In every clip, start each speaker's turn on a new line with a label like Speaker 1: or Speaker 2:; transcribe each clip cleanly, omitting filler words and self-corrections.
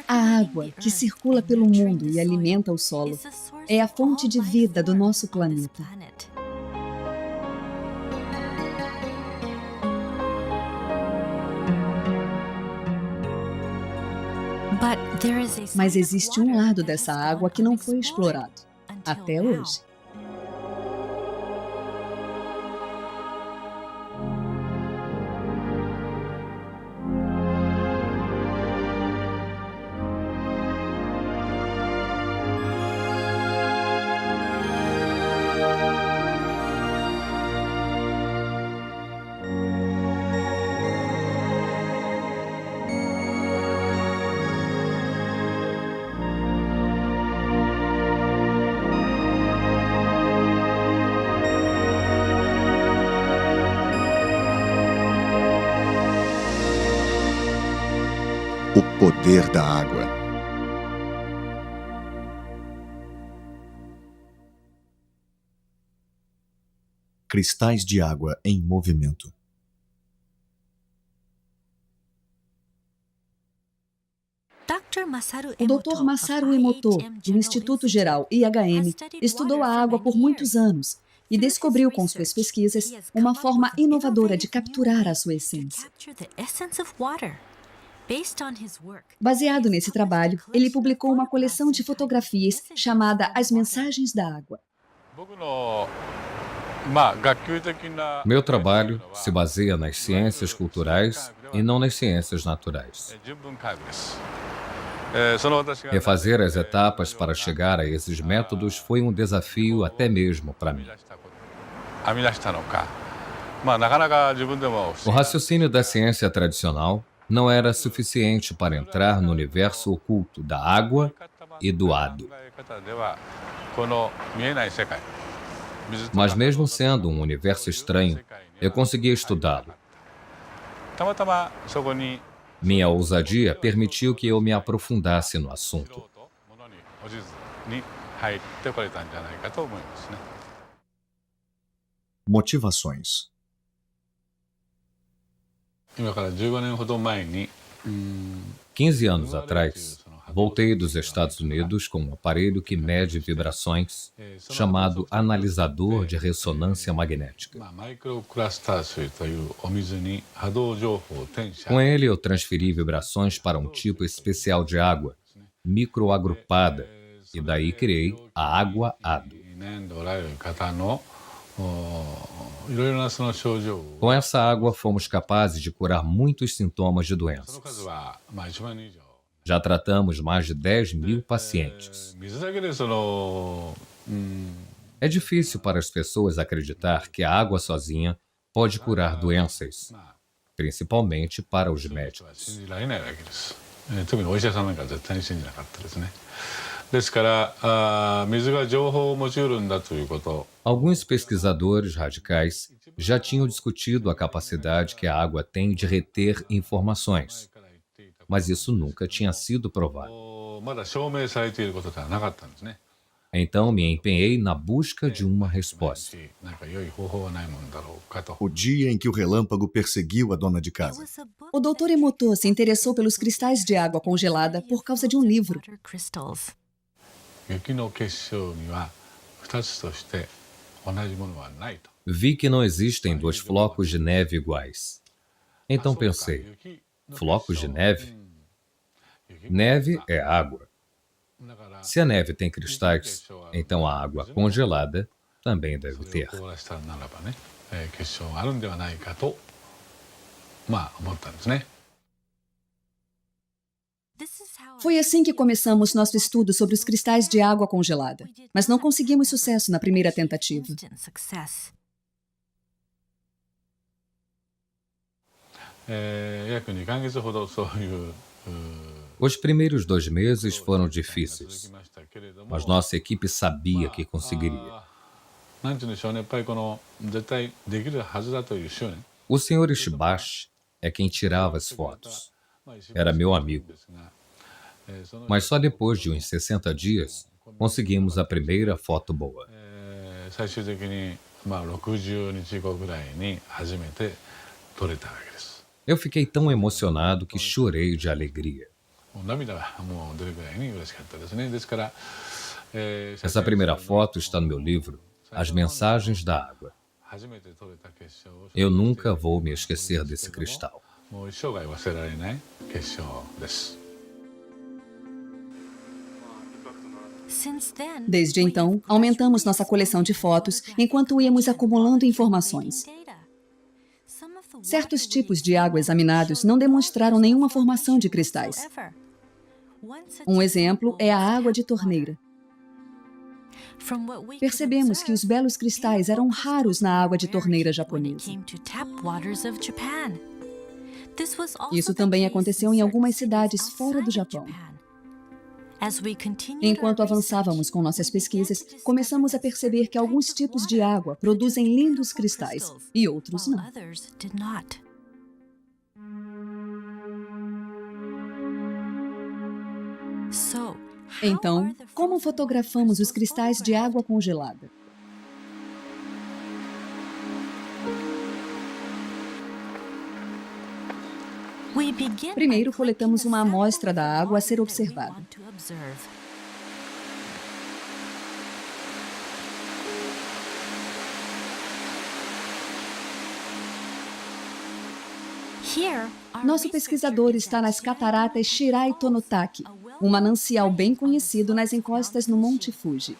Speaker 1: A água que circula pelo mundo e alimenta o solo é a fonte de vida do nosso planeta. Mas existe um lado dessa água que não foi explorado, até hoje.
Speaker 2: O poder da água. Cristais de água em movimento.
Speaker 1: O Dr. Masaru Emoto, do Instituto Geral IHM, estudou a água por muitos anos e descobriu com suas pesquisas uma forma inovadora de capturar a sua essência. Baseado nesse trabalho, ele publicou uma coleção de fotografias chamada As Mensagens da Água.
Speaker 3: Meu trabalho se baseia nas ciências culturais e não nas ciências naturais. Refazer as etapas para chegar a esses métodos foi um desafio até mesmo para mim. O raciocínio da ciência tradicional não era suficiente para entrar no universo oculto da água e do hado. Mas mesmo sendo um universo estranho, eu conseguia estudá-lo. Minha ousadia permitiu que eu me aprofundasse no assunto.
Speaker 2: Motivações.
Speaker 3: 15 anos atrás, voltei dos Estados Unidos com um aparelho que mede vibrações, chamado analisador de ressonância magnética. Com ele, eu transferi vibrações para um tipo especial de água, microagrupada, e daí criei a água-hado. Com essa água, fomos capazes de curar muitos sintomas de doenças. Já tratamos mais de 10.000 pacientes. É difícil para as pessoas acreditar que a água sozinha pode curar doenças, principalmente para os médicos. Alguns pesquisadores radicais já tinham discutido a capacidade que a água tem de reter informações, mas isso nunca tinha sido provado. Então me empenhei na busca de uma resposta.
Speaker 2: O dia em que o relâmpago perseguiu a dona de casa.
Speaker 1: O Dr. Emoto se interessou pelos cristais de água congelada por causa de um livro.
Speaker 3: Vi que não existem dois flocos de neve iguais. Então pensei, flocos de neve? Neve é água. Se a neve tem cristais, então a água congelada também deve ter.
Speaker 1: Foi assim que começamos nosso estudo sobre os cristais de água congelada, mas não conseguimos sucesso na primeira tentativa.
Speaker 3: Os primeiros 2 meses foram difíceis, mas nossa equipe sabia que conseguiria. O Sr. Ishibashi é quem tirava as fotos. Era meu amigo. Mas só depois de uns 60 dias, conseguimos a primeira foto boa. Eu fiquei tão emocionado que chorei de alegria. Essa primeira foto está no meu livro, As Mensagens da Água. Eu nunca vou me esquecer desse cristal.
Speaker 1: Desde então, aumentamos nossa coleção de fotos enquanto íamos acumulando informações. Certos tipos de água examinados não demonstraram nenhuma formação de cristais. Um exemplo é a água de torneira. Percebemos que os belos cristais eram raros na água de torneira japonesa. Isso também aconteceu em algumas cidades fora do Japão. Enquanto avançávamos com nossas pesquisas, começamos a perceber que alguns tipos de água produzem lindos cristais e outros não. Então, como fotografamos os cristais de água congelada? Primeiro, coletamos uma amostra da água a ser observada. Nosso pesquisador está nas cataratas Shirai Tonotaki, um manancial bem conhecido nas encostas no Monte Fuji.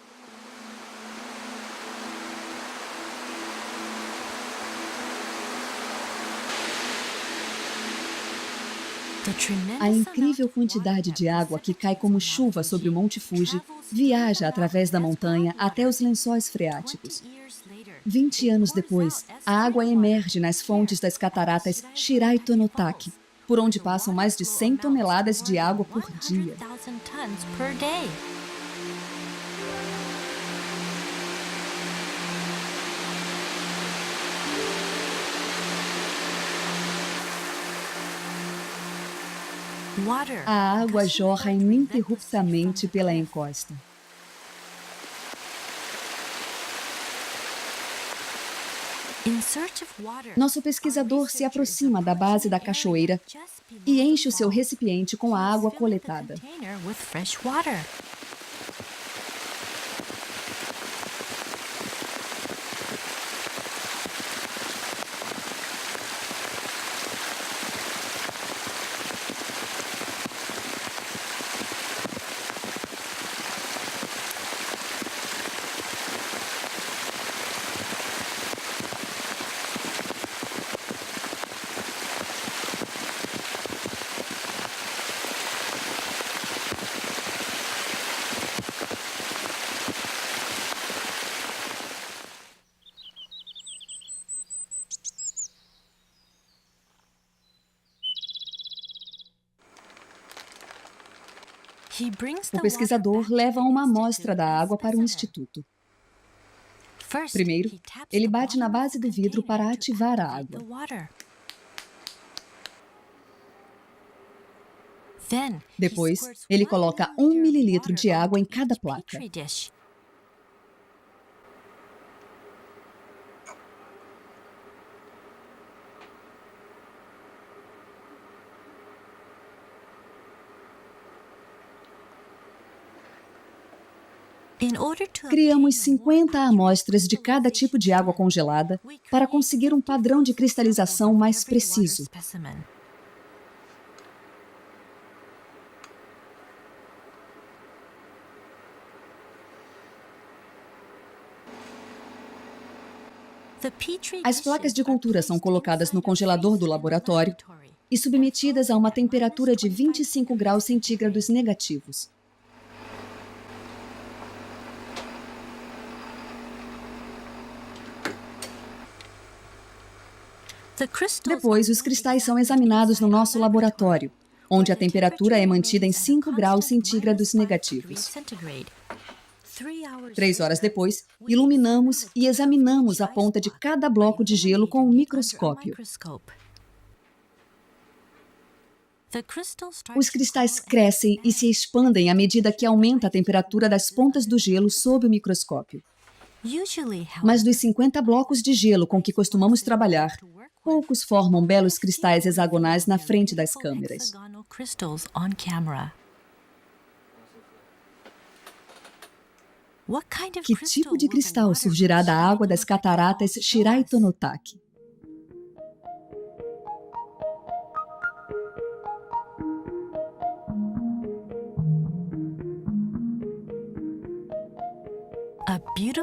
Speaker 1: A incrível quantidade de água que cai como chuva sobre o Monte Fuji viaja através da montanha até os lençóis freáticos. 20 anos depois, a água emerge nas fontes das cataratas Shirai Tonotaki, por onde passam mais de 100 toneladas de água por dia. A água jorra ininterruptamente pela encosta. Nosso pesquisador se aproxima da base da cachoeira e enche o seu recipiente com a água coletada. O pesquisador leva uma amostra da água para o instituto. Primeiro, ele bate na base do vidro para ativar a água. Depois, ele coloca 1 mililitro de água em cada placa. Criamos 50 amostras de cada tipo de água congelada para conseguir um padrão de cristalização mais preciso. As placas de cultura são colocadas no congelador do laboratório e submetidas a uma temperatura de 25 graus centígrados negativos. Depois, os cristais são examinados no nosso laboratório, onde a temperatura é mantida em 5 graus centígrados negativos. 3 horas depois, iluminamos e examinamos a ponta de cada bloco de gelo com um microscópio. Os cristais crescem e se expandem à medida que aumenta a temperatura das pontas do gelo sob o microscópio. Mas dos 50 blocos de gelo com que costumamos trabalhar, Poucos formam belos cristais hexagonais na frente das câmeras. Que tipo de cristal surgirá da água das cataratas Shirai-Tonotaki?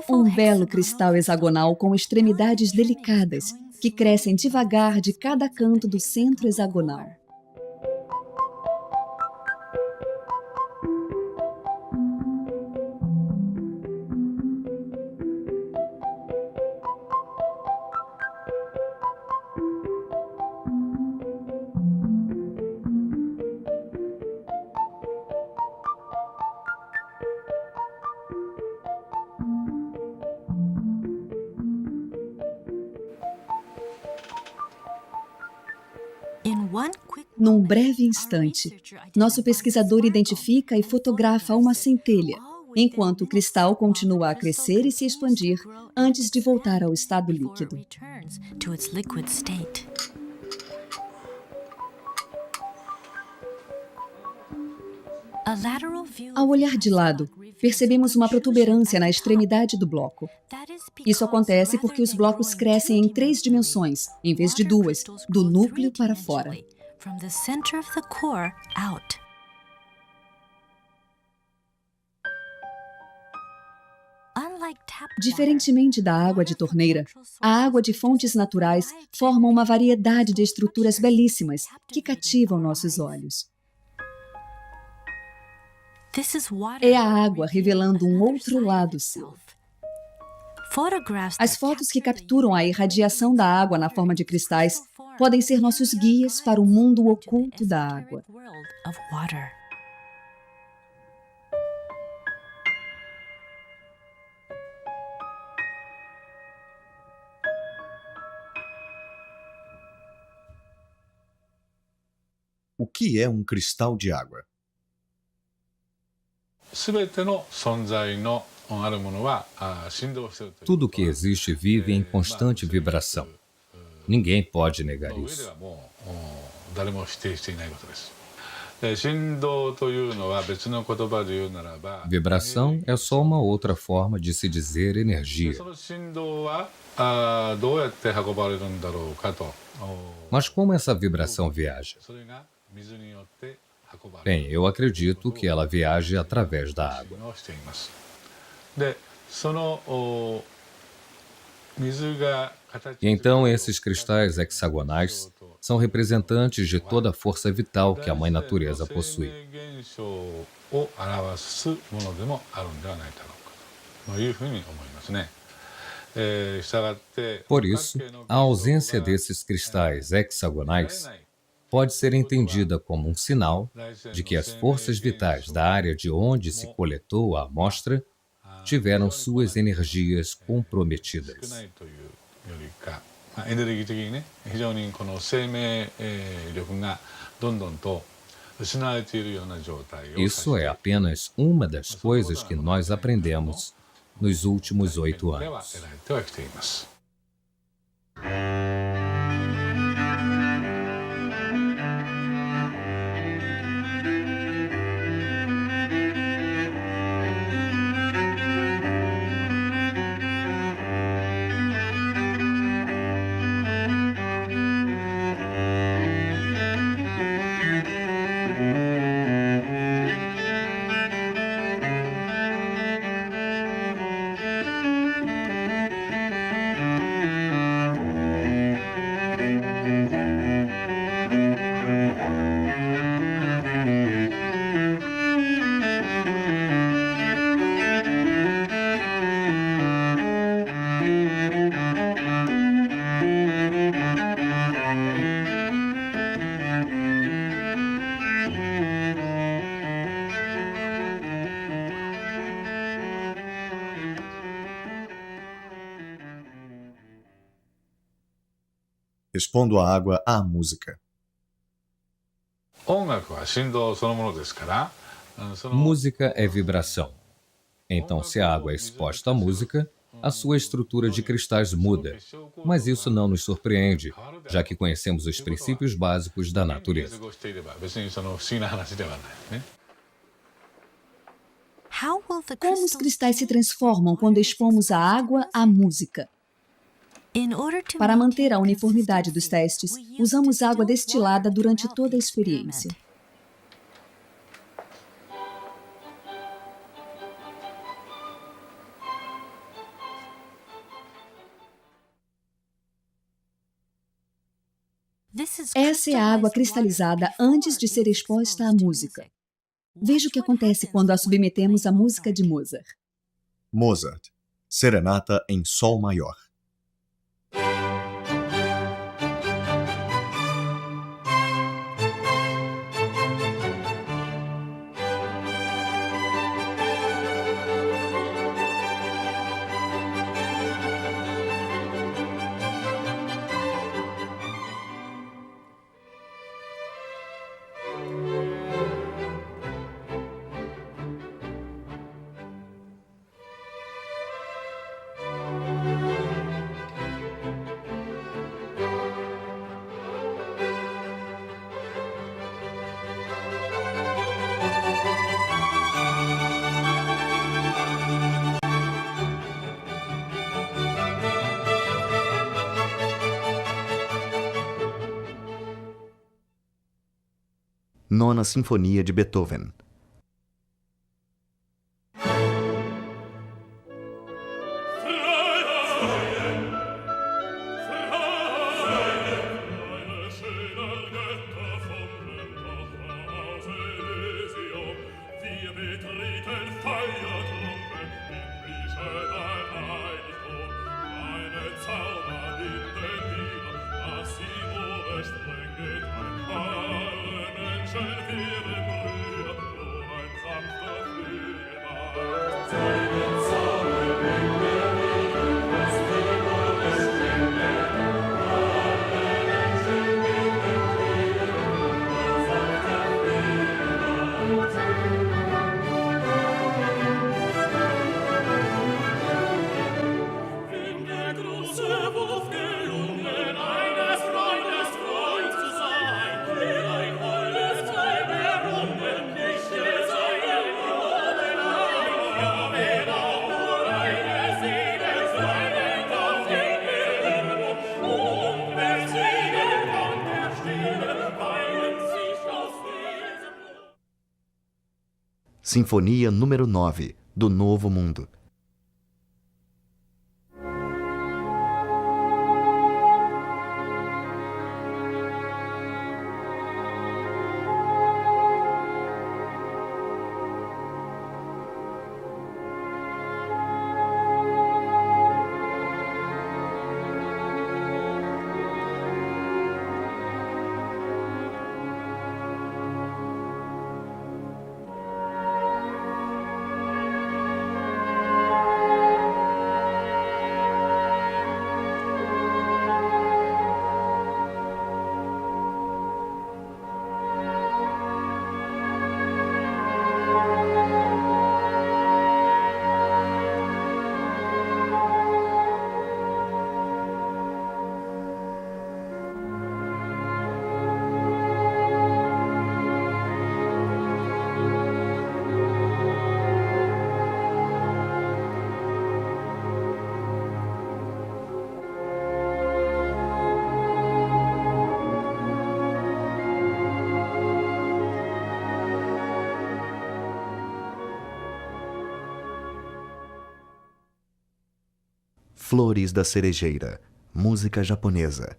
Speaker 1: Um belo cristal hexagonal com extremidades delicadas, que crescem devagar de cada canto do centro hexagonal. Num breve instante, nosso pesquisador identifica e fotografa uma centelha, enquanto o cristal continua a crescer e se expandir antes de voltar ao estado líquido. Ao olhar de lado, percebemos uma protuberância na extremidade do bloco. Isso acontece porque os blocos crescem em 3 dimensões, em vez de 2, do núcleo para fora. Diferentemente da água de torneira, a água de fontes naturais forma uma variedade de estruturas belíssimas que cativam nossos olhos. É a água revelando um outro lado seu. As fotos que capturam a irradiação da água na forma de cristais podem ser nossos guias para o mundo oculto da água.
Speaker 2: O que é um cristal de água?
Speaker 3: Tudo que existe vive em constante vibração. Ninguém pode negar isso. Vibração é só uma outra forma de se dizer energia. Mas como essa vibração viaja? Bem, eu acredito que ela viaja através da água. E então esses cristais hexagonais são representantes de toda a força vital que a Mãe Natureza possui. Por isso, a ausência desses cristais hexagonais pode ser entendida como um sinal de que as forças vitais da área de onde se coletou a amostra tiveram suas energias comprometidas. Isso é apenas uma das coisas que nós aprendemos nos últimos 8 anos.
Speaker 2: Respondo à água à música.
Speaker 3: Música é vibração. Então, se a água é exposta à música, a sua estrutura de cristais muda, mas isso não nos surpreende, já que conhecemos os princípios básicos da natureza.
Speaker 1: Como os cristais se transformam quando expomos a água à música? Para manter a uniformidade dos testes, usamos água destilada durante toda a experiência. Essa é a água cristalizada antes de ser exposta à música. Veja o que acontece quando a submetemos à música de Mozart.
Speaker 2: Mozart, Serenata em Sol Maior.
Speaker 4: Nona Sinfonia de Beethoven. Sinfonia número 9, do Novo Mundo. Flores da Cerejeira, música japonesa.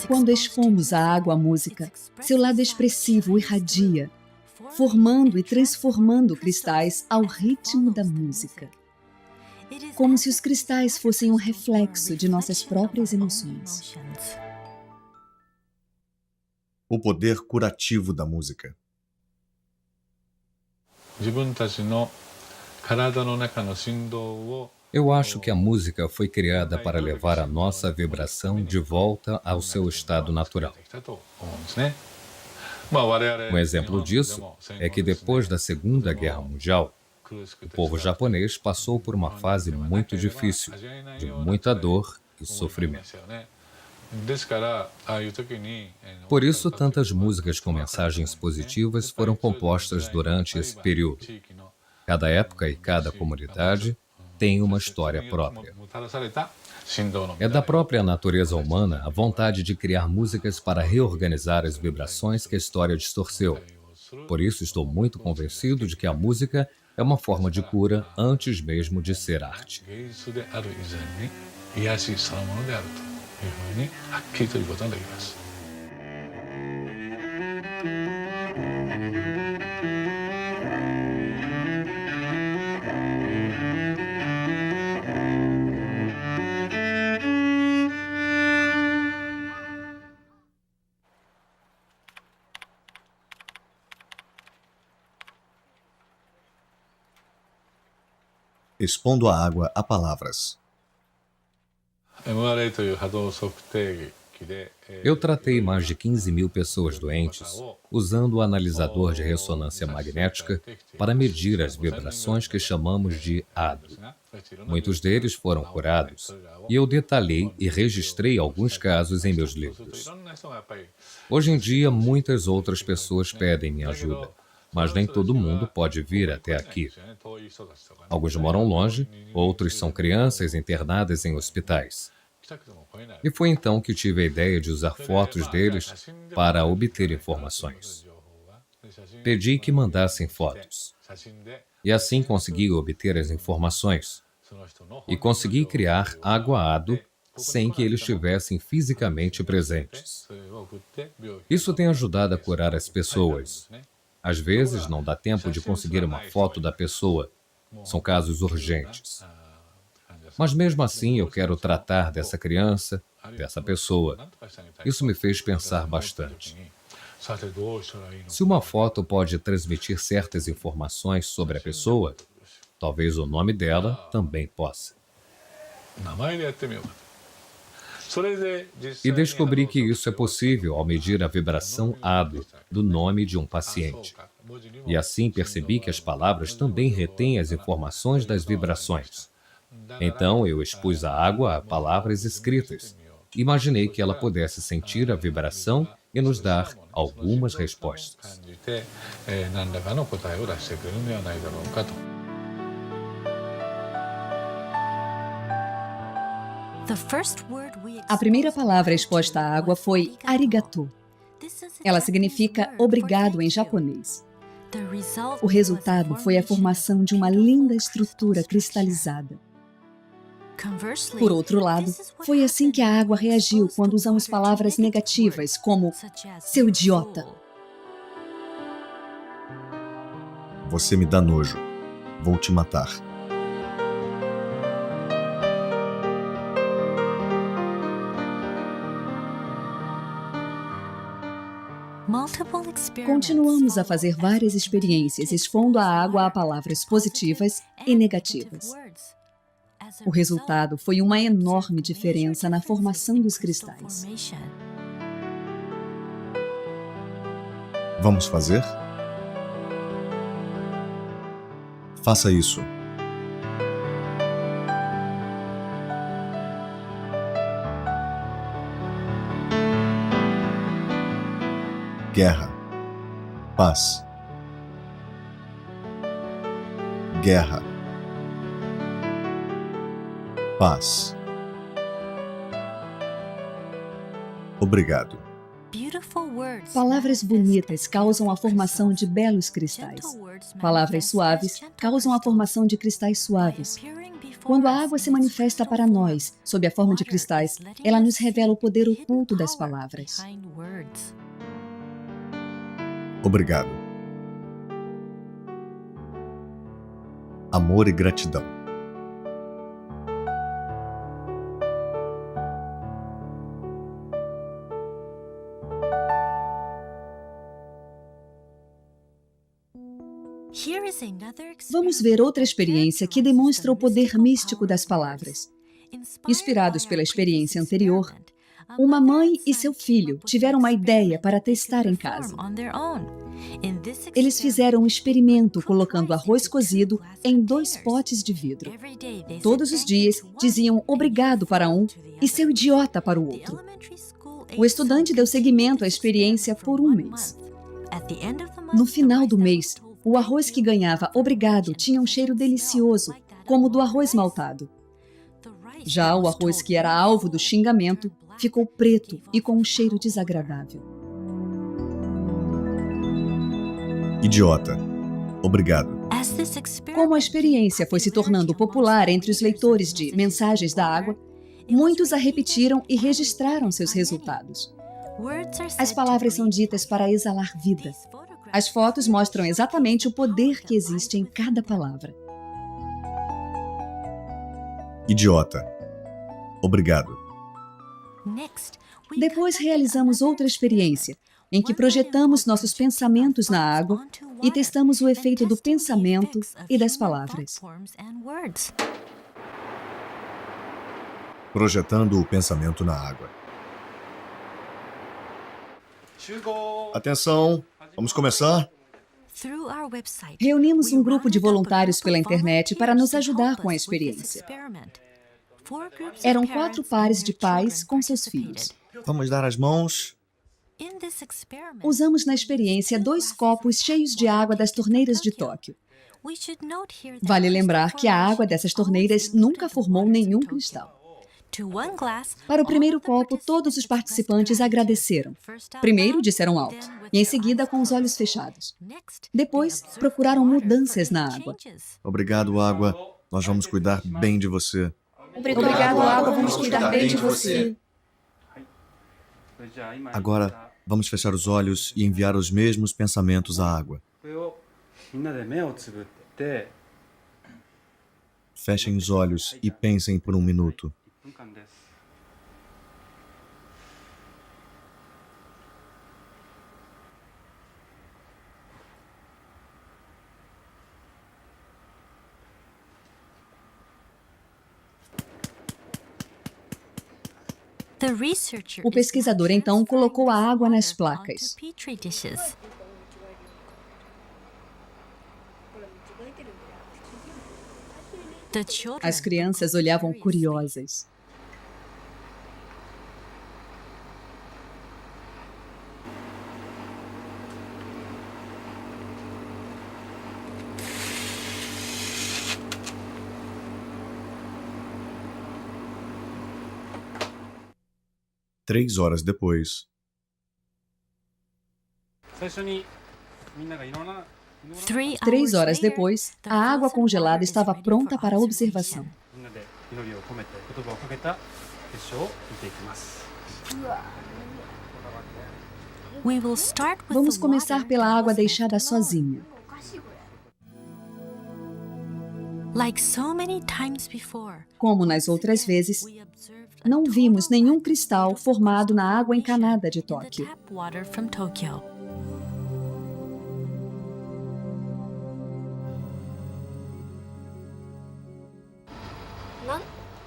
Speaker 1: Quando expomos à água a música, seu lado expressivo irradia, formando e transformando cristais ao ritmo da música. Como se os cristais fossem um reflexo de nossas próprias emoções.
Speaker 2: O poder curativo da música.
Speaker 3: Eu acho que a música foi criada para levar a nossa vibração de volta ao seu estado natural. Um exemplo disso é que depois da Segunda Guerra Mundial, o povo japonês passou por uma fase muito difícil, de muita dor e sofrimento. Por isso, tantas músicas com mensagens positivas foram compostas durante esse período. Cada época e cada comunidade tem uma história própria. É da própria natureza humana a vontade de criar músicas para reorganizar as vibrações que a história distorceu. Por isso, estou muito convencido de que a música é uma forma de cura antes mesmo de ser arte.
Speaker 2: Expondo a água a palavras.
Speaker 3: Eu tratei mais de 15 mil pessoas doentes usando o analisador de ressonância magnética para medir as vibrações que chamamos de ADO. Muitos deles foram curados e eu detalhei e registrei alguns casos em meus livros. Hoje em dia, muitas outras pessoas pedem minha ajuda, mas nem todo mundo pode vir até aqui. Alguns moram longe, outros são crianças internadas em hospitais. E foi então que tive a ideia de usar fotos deles para obter informações. Pedi que mandassem fotos. E assim consegui obter as informações. E consegui criar água ADO sem que eles estivessem fisicamente presentes. Isso tem ajudado a curar as pessoas. Às vezes não dá tempo de conseguir uma foto da pessoa. São casos urgentes. Mas mesmo assim eu quero tratar dessa criança, dessa pessoa. Isso me fez pensar bastante. Se uma foto pode transmitir certas informações sobre a pessoa, talvez o nome dela também possa. E descobri que isso é possível ao medir a vibração ADO do nome de um paciente. E assim percebi que as palavras também retêm as informações das vibrações. Então eu expus a água a palavras escritas. Imaginei que ela pudesse sentir a vibração e nos dar algumas respostas.
Speaker 1: A primeira palavra exposta à água foi arigato. Ela significa obrigado em japonês. O resultado foi a formação de uma linda estrutura cristalizada. Por outro lado, foi assim que a água reagiu quando usamos palavras negativas como seu idiota.
Speaker 2: Você me dá nojo. Vou te matar.
Speaker 1: Continuamos a fazer várias experiências expondo a água a palavras positivas e negativas. O resultado foi uma enorme diferença na formação dos cristais.
Speaker 2: Vamos fazer? Faça isso. Guerra. Paz. Guerra. Paz. Obrigado.
Speaker 1: Palavras bonitas causam a formação de belos cristais. Palavras suaves causam a formação de cristais suaves. Quando a água se manifesta para nós, sob a forma de cristais, ela nos revela o poder oculto das palavras.
Speaker 2: Obrigado. Amor e gratidão.
Speaker 1: Vamos ver outra experiência que demonstra o poder místico das palavras. Inspirados pela experiência anterior, uma mãe e seu filho tiveram uma ideia para testar em casa. Eles fizeram um experimento colocando arroz cozido em 2 potes de vidro. Todos os dias diziam obrigado para um e seu idiota para o outro. O estudante deu seguimento à experiência por um mês. No final do mês, o arroz que ganhava obrigado tinha um cheiro delicioso, como o do arroz maltado. Já o arroz que era alvo do xingamento ficou preto e com um cheiro desagradável.
Speaker 2: Idiota. Obrigado.
Speaker 1: Como a experiência foi se tornando popular entre os leitores de Mensagens da Água, muitos a repetiram e registraram seus resultados. As palavras são ditas para exalar vida. As fotos mostram exatamente o poder que existe em cada palavra.
Speaker 2: Idiota. Obrigado.
Speaker 1: Depois realizamos outra experiência, em que projetamos nossos pensamentos na água e testamos o efeito do pensamento e das palavras.
Speaker 2: Projetando o pensamento na água. Atenção, vamos começar?
Speaker 1: Reunimos um grupo de voluntários pela internet para nos ajudar com a experiência. Eram 4 pares de pais com seus filhos.
Speaker 2: Vamos dar as mãos.
Speaker 1: Usamos na experiência 2 copos cheios de água das torneiras de Tóquio. Vale lembrar que a água dessas torneiras nunca formou nenhum cristal. Para o primeiro copo, todos os participantes agradeceram. Primeiro disseram alto, e em seguida com os olhos fechados. Depois, procuraram mudanças na água.
Speaker 2: Obrigado, água. Nós vamos cuidar bem de você.
Speaker 1: Obrigado, água, vamos cuidar bem de você.
Speaker 2: Agora, vamos fechar os olhos e enviar os mesmos pensamentos à água. Fechem os olhos e pensem por um minuto.
Speaker 1: O pesquisador então colocou a água nas placas. As crianças olhavam curiosas.
Speaker 2: Três horas depois.
Speaker 1: 3 horas depois, a água congelada estava pronta para observação. Vamos começar pela água deixada sozinha. Como nas outras vezes, não vimos nenhum cristal formado na água encanada de Tóquio.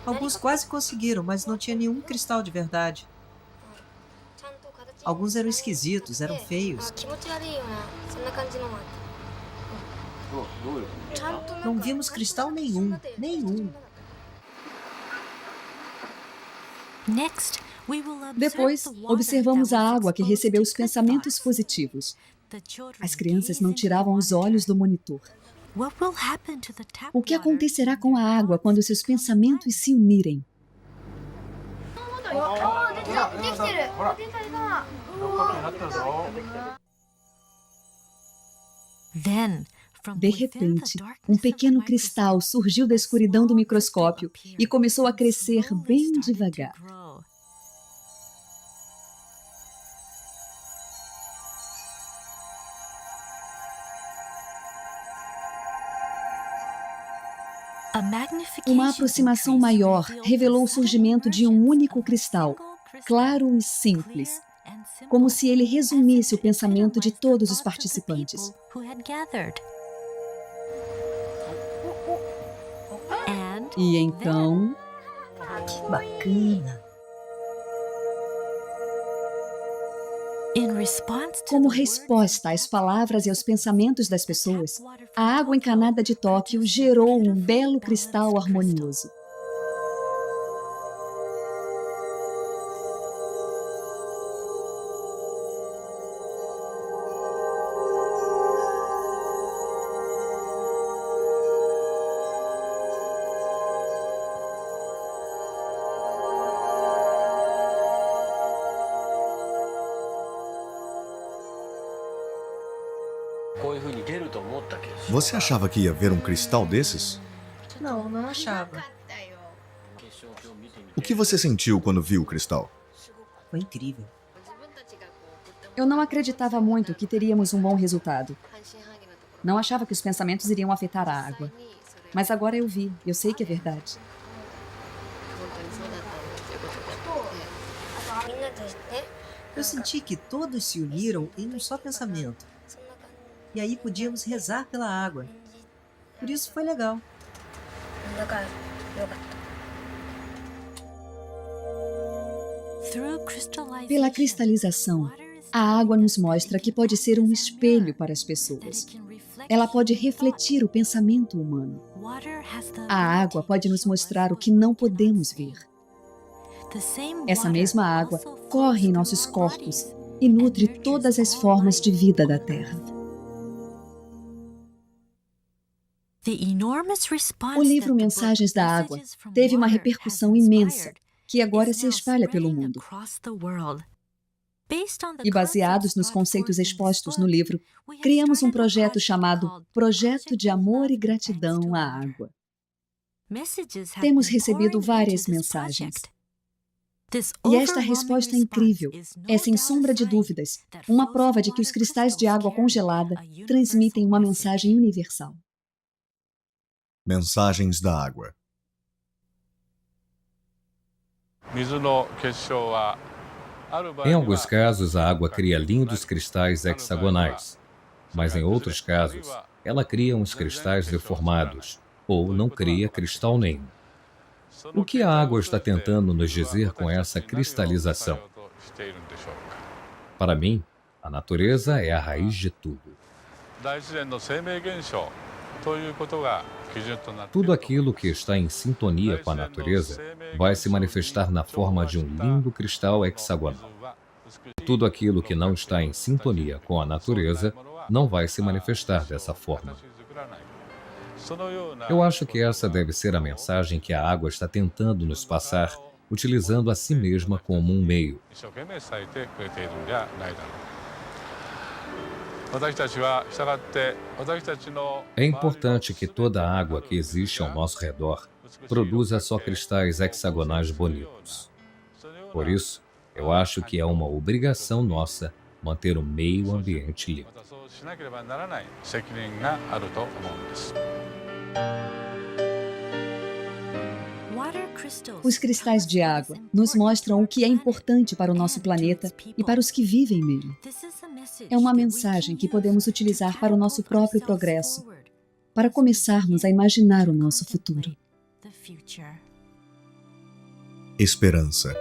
Speaker 5: Alguns quase conseguiram, mas não tinha nenhum cristal de verdade. Alguns eram esquisitos, eram feios. Não vimos cristal nenhum, nenhum.
Speaker 1: Depois, observamos a água que recebeu os pensamentos positivos. As crianças não tiravam os olhos do monitor. O que acontecerá com a água quando seus pensamentos se unirem? De repente, um pequeno cristal surgiu da escuridão do microscópio e começou a crescer bem devagar. Uma aproximação maior revelou o surgimento de um único cristal, claro e simples, como se ele resumisse o pensamento de todos os participantes. E então,
Speaker 5: Que bacana!
Speaker 1: como resposta às palavras e aos pensamentos das pessoas, a água encanada de Tóquio gerou um belo cristal harmonioso.
Speaker 2: Você achava que ia ver um cristal desses?
Speaker 5: Não, não achava.
Speaker 2: O que você sentiu quando viu o cristal?
Speaker 5: Foi incrível.
Speaker 1: Eu não acreditava muito que teríamos um bom resultado. Não achava que os pensamentos iriam afetar a água. Mas agora eu vi, eu sei que é verdade.
Speaker 5: Eu senti que todos se uniram em um só pensamento. E aí podíamos rezar pela água. Por isso foi legal.
Speaker 1: Pela cristalização, a água nos mostra que pode ser um espelho para as pessoas. Ela pode refletir o pensamento humano. A água pode nos mostrar o que não podemos ver. Essa mesma água corre em nossos corpos e nutre todas as formas de vida da Terra. O livro Mensagens da Água teve uma repercussão imensa, que agora se espalha pelo mundo. E baseados nos conceitos expostos no livro, criamos um projeto chamado Projeto de Amor e Gratidão à Água. Temos recebido várias mensagens. E esta resposta incrível é, sem sombra de dúvidas, uma prova de que os cristais de água congelada transmitem uma mensagem universal.
Speaker 2: Mensagens da água.
Speaker 3: Em alguns casos, a água cria lindos cristais hexagonais, mas em outros casos, ela cria uns cristais deformados, ou não cria cristal nenhum. O que a água está tentando nos dizer com essa cristalização? Para mim, a natureza é a raiz de tudo. Tudo aquilo que está em sintonia com a natureza vai se manifestar na forma de um lindo cristal hexagonal. Tudo aquilo que não está em sintonia com a natureza não vai se manifestar dessa forma. Eu acho que essa deve ser a mensagem que a água está tentando nos passar, utilizando a si mesma como um meio. É importante que toda a água que existe ao nosso redor produza só cristais hexagonais bonitos. Por isso, eu acho que é uma obrigação nossa manter o meio ambiente limpo.
Speaker 1: Os cristais de água nos mostram o que é importante para o nosso planeta e para os que vivem nele. É uma mensagem que podemos utilizar para o nosso próprio progresso, para começarmos a imaginar o nosso futuro.
Speaker 2: Esperança.